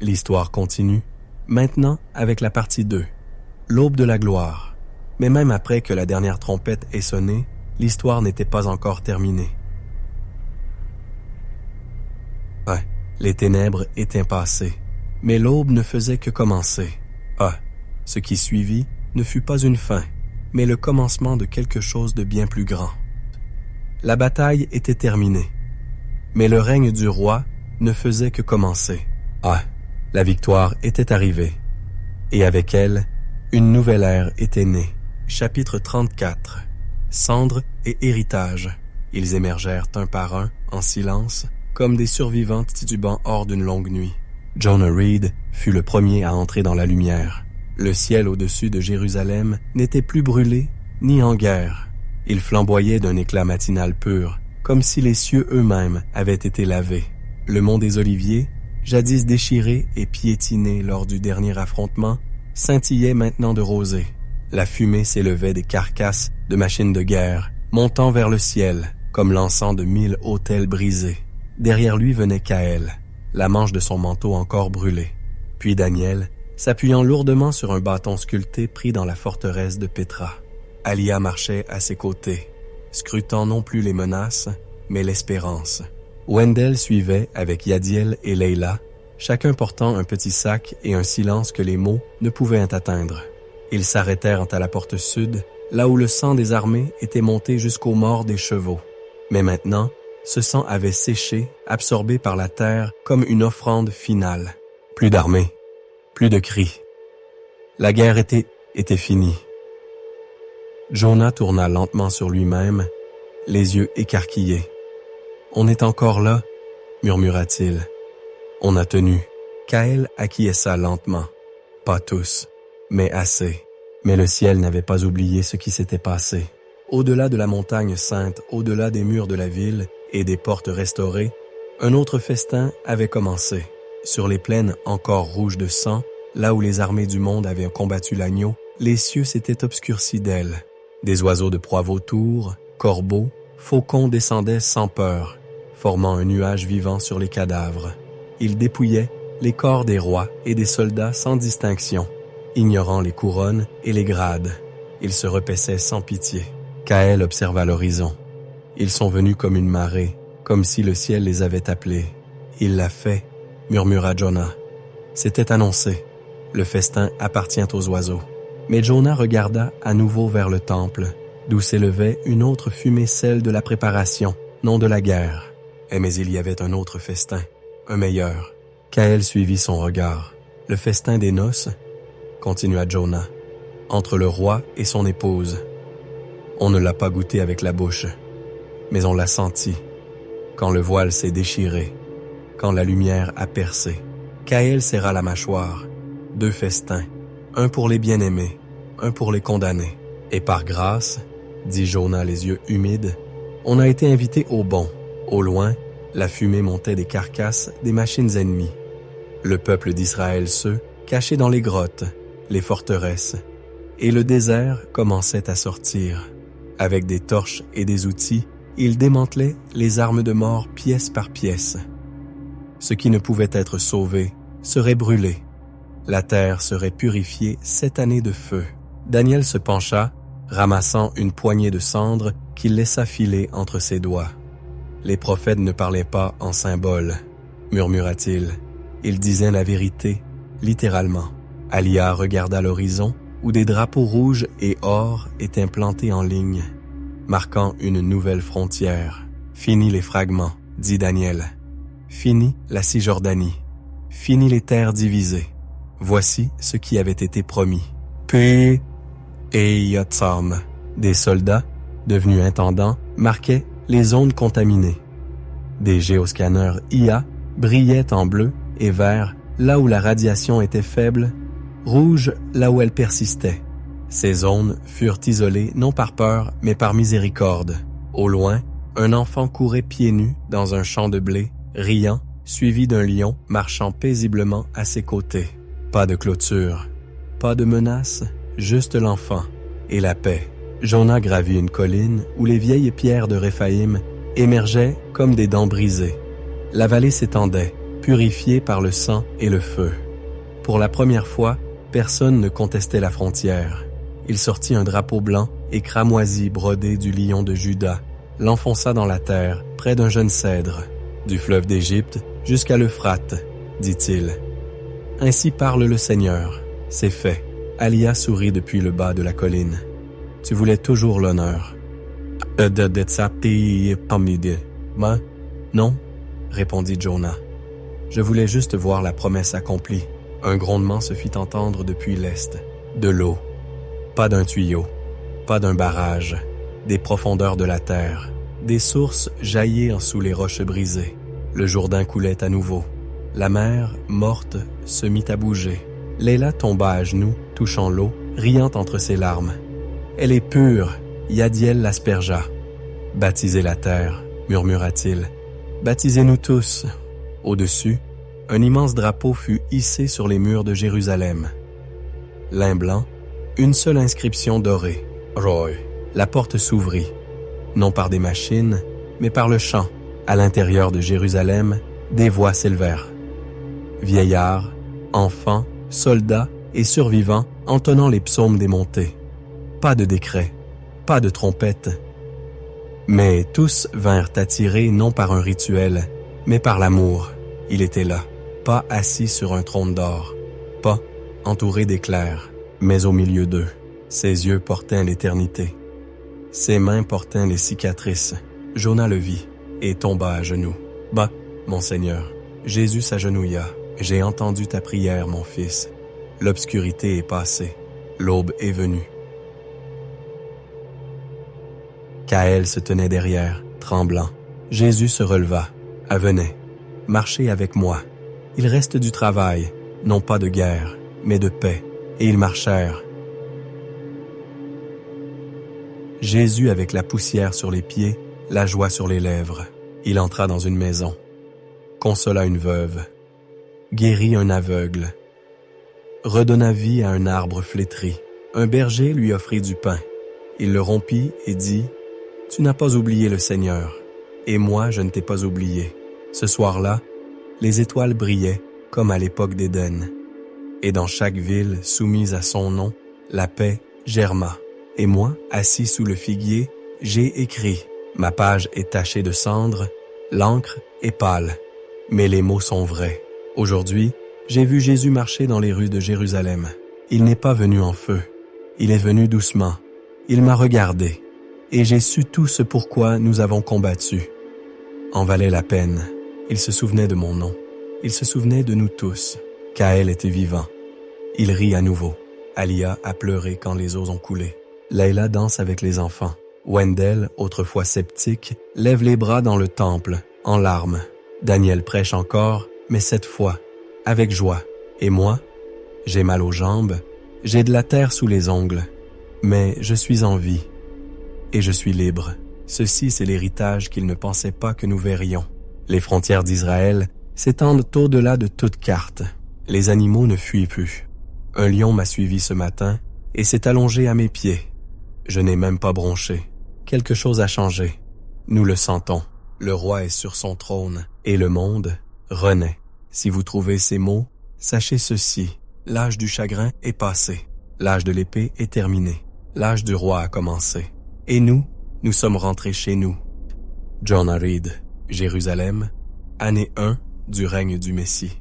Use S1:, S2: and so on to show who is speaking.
S1: L'histoire continue, maintenant avec la partie 2, l'aube de la gloire. Mais même après que la dernière trompette ait sonné, l'histoire n'était pas encore terminée. Les ténèbres étaient passées, mais l'aube ne faisait que commencer. Ce qui suivit ne fut pas une fin, mais le commencement de quelque chose de bien plus grand. La bataille était terminée, mais le règne du roi ne faisait que commencer. La victoire était arrivée, et avec elle, une nouvelle ère était née. Chapitre 34. Cendres et héritage. Ils émergèrent un par un, en silence, comme des survivants titubant hors d'une longue nuit. Jonah Reed fut le premier à entrer dans la lumière. Le ciel au-dessus de Jérusalem n'était plus brûlé ni en guerre. Il flamboyait d'un éclat matinal pur, comme si les cieux eux-mêmes avaient été lavés. Le mont des Oliviers, jadis déchiré et piétiné lors du dernier affrontement, scintillait maintenant de rosée. La fumée s'élevait des carcasses de machines de guerre, montant vers le ciel, comme l'encens de 1000 autels brisés. Derrière lui venait Kaël, la manche de son manteau encore brûlée. Puis Daniel, s'appuyant lourdement sur un bâton sculpté pris dans la forteresse de Pétra. Alia marchait à ses côtés, scrutant non plus les menaces, mais l'espérance. Wendell suivait avec Yadiel et Leila, chacun portant un petit sac et un silence que les mots ne pouvaient atteindre. Ils s'arrêtèrent à la porte sud, là où le sang des armées était monté jusqu'aux morts des chevaux. Mais maintenant, ce sang avait séché, absorbé par la terre comme une offrande finale. Plus d'armées, plus de cris. La guerre était finie. Jonah tourna lentement sur lui-même, les yeux écarquillés. « On est encore là » murmura-t-il. « On a tenu. » Kaël acquiesça lentement. Pas tous, mais assez. Mais le ciel n'avait pas oublié ce qui s'était passé. Au-delà de la montagne sainte, au-delà des murs de la ville et des portes restaurées, un autre festin avait commencé. Sur les plaines encore rouges de sang, là où les armées du monde avaient combattu l'agneau, les cieux s'étaient obscurcis d'ailes. Des oiseaux de proie vautours, corbeaux, faucons descendaient sans peur, formant un nuage vivant sur les cadavres. Ils dépouillaient les corps des rois et des soldats sans distinction, ignorant les couronnes et les grades. Ils se repaissaient sans pitié. Kaël observa l'horizon. Ils sont venus comme une marée, comme si le ciel les avait appelés. Il l'a fait, murmura Jonah. C'était annoncé. Le festin appartient aux oiseaux. Mais Jonah regarda à nouveau vers le temple, d'où s'élevait une autre fumée, celle de la préparation, non de la guerre. Mais il y avait un autre festin, un meilleur. Kaël suivit son regard. Le festin des noces, continua Jonah, entre le roi et son épouse. On ne l'a pas goûté avec la bouche, mais on l'a senti, quand le voile s'est déchiré, quand la lumière a percé. Kaël serra la mâchoire. 2 festins, un pour les bien-aimés, un pour les condamnés. Et par grâce, dit Jonah les yeux humides, on a été invité au bon. Au loin, la fumée montait des carcasses des machines ennemies. Le peuple d'Israël cachés dans les grottes, les forteresses, et le désert commençait à sortir. Avec des torches et des outils, ils démantelaient les armes de mort pièce par pièce. Ce qui ne pouvait être sauvé serait brûlé. La terre serait purifiée 7 années de feu. Daniel se pencha, ramassant une poignée de cendres qu'il laissa filer entre ses doigts. Les prophètes ne parlaient pas en symboles, murmura-t-il. Ils disaient la vérité, littéralement. Alia regarda l'horizon, où des drapeaux rouges et or étaient plantés en ligne, marquant une nouvelle frontière. Fini les fragments, dit Daniel. Fini la Cisjordanie. Fini les terres divisées. Voici ce qui avait été promis. Puis, et Yotsam, des soldats, devenus intendants, marquaient les zones contaminées. Des géoscanners IA brillaient en bleu et vert là où la radiation était faible, rouge là où elle persistait. Ces zones furent isolées non par peur mais par miséricorde. Au loin, un enfant courait pieds nus dans un champ de blé, riant, suivi d'un lion marchant paisiblement à ses côtés. Pas de clôture, pas de menace, juste l'enfant et la paix. Jonah gravit une colline où les vieilles pierres de Réphaïm émergeaient comme des dents brisées. La vallée s'étendait, purifiés par le sang et le feu. Pour la première fois, personne ne contestait la frontière. Il sortit un drapeau blanc et cramoisi brodé du lion de Juda, l'enfonça dans la terre, près d'un jeune cèdre, du fleuve d'Égypte jusqu'à l'Euphrate, dit-il. Ainsi parle le Seigneur. C'est fait. Alia sourit depuis le bas de la colline. Tu voulais toujours l'honneur. Non, répondit Jonah. Je voulais juste voir la promesse accomplie. Un grondement se fit entendre depuis l'est. De l'eau. Pas d'un tuyau. Pas d'un barrage. Des profondeurs de la terre. Des sources jaillirent sous les roches brisées. Le Jourdain coulait à nouveau. La mer, morte, se mit à bouger. Léla tomba à genoux, touchant l'eau, riant entre ses larmes. « Elle est pure !» Yadiel l'aspergea. « Baptisez la terre !» murmura-t-il. « Baptisez-nous tous !» Au-dessus, un immense drapeau fut hissé sur les murs de Jérusalem. Lin blanc, une seule inscription dorée. « Roy !» La porte s'ouvrit, non par des machines, mais par le chant. À l'intérieur de Jérusalem, des voix s'élevèrent. Vieillards, enfants, soldats et survivants entonnant les psaumes des montées. Pas de décret, pas de trompette. Mais tous vinrent attirés non par un rituel, mais par l'amour. Il était là, pas assis sur un trône d'or, pas entouré d'éclairs, mais au milieu d'eux. Ses yeux portaient l'éternité. Ses mains portaient les cicatrices. Jonah le vit et tomba à genoux. « Bah, mon Seigneur, Jésus s'agenouilla. J'ai entendu ta prière, mon fils. L'obscurité est passée. L'aube est venue. » Kaël se tenait derrière, tremblant. Jésus se releva. « Venez, marchez avec moi. Il reste du travail, non pas de guerre, mais de paix. » Et ils marchèrent. Jésus avec la poussière sur les pieds, la joie sur les lèvres. Il entra dans une maison, consola une veuve, guérit un aveugle, redonna vie à un arbre flétri. Un berger lui offrit du pain. Il le rompit et dit « Tu n'as pas oublié le Seigneur, et moi je ne t'ai pas oublié. » Ce soir-là, les étoiles brillaient comme à l'époque d'Éden. Et dans chaque ville soumise à son nom, la paix germa. Et moi, assis sous le figuier, j'ai écrit. Ma page est tachée de cendre, l'encre est pâle, mais les mots sont vrais. Aujourd'hui, j'ai vu Jésus marcher dans les rues de Jérusalem. Il n'est pas venu en feu, il est venu doucement. Il m'a regardé, et j'ai su tout ce pourquoi nous avons combattu. En valait la peine. Il se souvenait de mon nom. Il se souvenait de nous tous. Kaël était vivant. Il rit à nouveau. Alia a pleuré quand les eaux ont coulé. Layla danse avec les enfants. Wendell, autrefois sceptique, lève les bras dans le temple, en larmes. Daniel prêche encore, mais cette fois, avec joie. Et moi, j'ai mal aux jambes, j'ai de la terre sous les ongles, mais je suis en vie, et je suis libre. Ceci, c'est l'héritage qu'ils ne pensaient pas que nous verrions. Les frontières d'Israël s'étendent au-delà de toute carte. Les animaux ne fuient plus. Un lion m'a suivi ce matin et s'est allongé à mes pieds. Je n'ai même pas bronché. Quelque chose a changé. Nous le sentons. Le roi est sur son trône et le monde renaît. Si vous trouvez ces mots, sachez ceci. L'âge du chagrin est passé. L'âge de l'épée est terminé. L'âge du roi a commencé. Et nous sommes rentrés chez nous. Jonah Reed, Jérusalem, année 1 du règne du Messie.